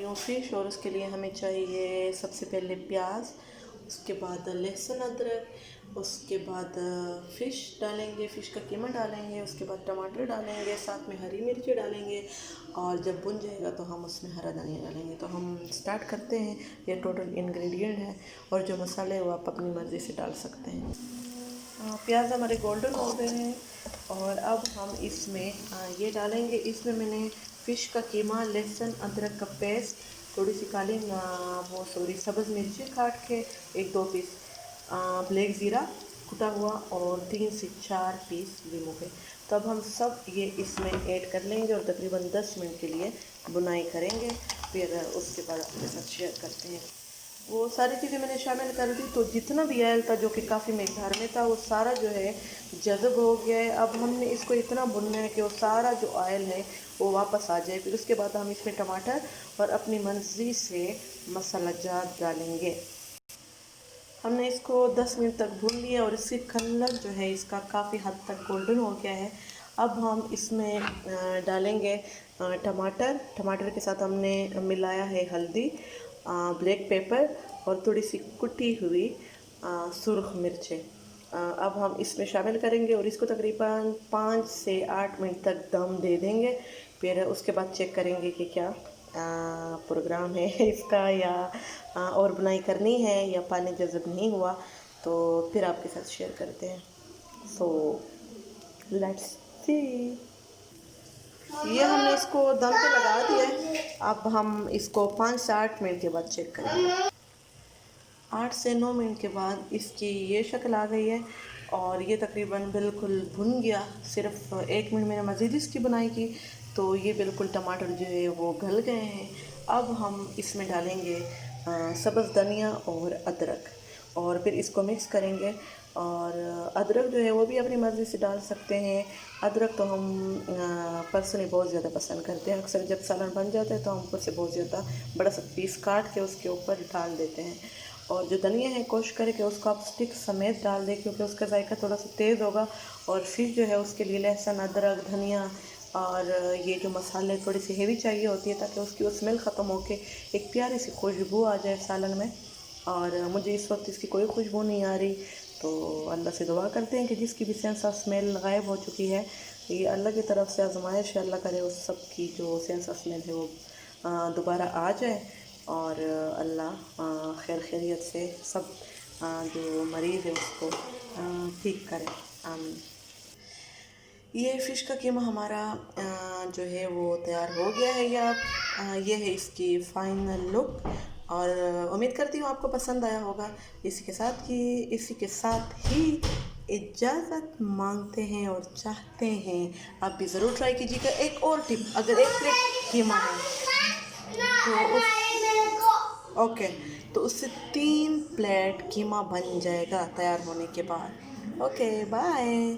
हूँ फ़िश, और उसके लिए हमें चाहिए सबसे पहले प्याज, उसके बाद लहसुन अदरक, उसके बाद फ़िश डालेंगे, फ़िश का कीमा डालेंगे, उसके बाद टमाटर डालेंगे, साथ में हरी मिर्ची डालेंगे, और जब भुन जाएगा तो हम उसमें हरा धनिया डालेंगे। तो हम स्टार्ट करते हैं। ये टोटल इंग्रेडिएंट है, और जो मसाले हैं वो आप अपनी मर्ज़ी से डाल सकते हैं। प्याज हमारे गोल्डन हो गए हैं, और अब हम इसमें ये डालेंगे। इसमें मैंने फ़िश का कीमा, लहसुन अदरक का पेस्ट, थोड़ी सी सब्ज़ मिर्ची काट के, एक दो पीस ब्लैक ज़ीरा कुटा हुआ, और 3 से 4 पीस लीमू के। तो अब हम सब ये इसमें ऐड कर लेंगे और तकरीबन 10 मिनट के लिए बुनाई करेंगे। फिर उसके बाद आपके साथ शेयर करते हैं। वो सारी चीज़ें मैंने शामिल कर दी, तो जितना भी ऑयल था, जो कि काफ़ी मकदार में था, वो सारा जो है जज़ब हो गया है। अब हमने इसको इतना भुनना है कि वो सारा जो ऑयल है वो वापस आ जाए। फिर उसके बाद हम इसमें टमाटर और अपनी मर्ज़ी से मसाला जात डालेंगे। हमने इसको 10 मिनट तक भून लिया, और इसकी कलर जो है इसका काफ़ी हद तक गोल्डन हो गया है। अब हम इसमें डालेंगे टमाटर के साथ हमने मिलाया है हल्दी, ब्लैक पेपर, और थोड़ी सी कुटी हुई सुरख मिर्चें। अब हम इसमें शामिल करेंगे, और इसको तकरीबन 5 से 8 मिनट तक दम दे देंगे। फिर उसके बाद चेक करेंगे कि क्या प्रोग्राम है इसका, या और बुनाई करनी है, या पानी जज़ब नहीं हुआ, तो फिर आपके साथ शेयर करते हैं। So let's see. ये हमने इसको दम पे लगा दिया है। अब हम इसको 5 से 8 मिनट के बाद चेक करेंगे। 8 से 9 मिनट के बाद इसकी ये शक्ल आ गई है, और ये तकरीबन बिल्कुल भुन गया। सिर्फ 1 मिनट मैंने मज़ीद इसकी बुनाई की, तो ये बिल्कुल टमाटर जो है वो गल गए हैं। अब हम इसमें डालेंगे सब्ज़ धनिया और अदरक, और फिर इसको मिक्स करेंगे। और अदरक जो है वो भी अपनी मर्ज़ी से डाल सकते हैं। अदरक तो हम पर्सनली बहुत ज़्यादा पसंद करते हैं। अक्सर जब सालन बन जाता है तो हम ऊपर से बहुत ज़्यादा बड़ा सा पीस काट के उसके ऊपर डाल देते हैं। और जो धनिया है कोशिश करें कि उसको आप स्टिक समेत डाल दें, क्योंकि उसका जायका थोड़ा सा तेज़ होगा। और फिर जो है उसके लिए लहसुन अदरक धनिया और ये जो मसाले थोड़ी सी हेवी चाहिए होती है, ताकि उसकी वो स्मेल ख़त्म होके एक प्यारी सी खुशबू आ जाए सालन में। और मुझे इस वक्त इसकी कोई खुशबू नहीं आ रही, तो अल्लाह से दुआ करते हैं कि जिसकी भी सेंस ऑफ स्मेल गायब हो चुकी है, ये अल्लाह की तरफ से आजमाइश है। अल्लाह करे उस सब की जो सेंस ऑफ स्मेल है वो दोबारा आ जाए, और अल्लाह खैर खैरियत से सब जो मरीज़ है उसको ठीक करे। आमीन। ये फ़िश का कीमा हमारा जो है वो तैयार हो गया है। ये है इसकी फ़ाइनल लुक, और उम्मीद करती हूँ आपको पसंद आया होगा। इसी के साथ ही इजाज़त मांगते हैं, और चाहते हैं आप भी ज़रूर ट्राई कीजिएगा। एक और टिप, अगर 1 प्लेट कीमा है तो ओके, तो उससे 3 प्लेट कीमा बन जाएगा तैयार होने के बाद। Okay, bye.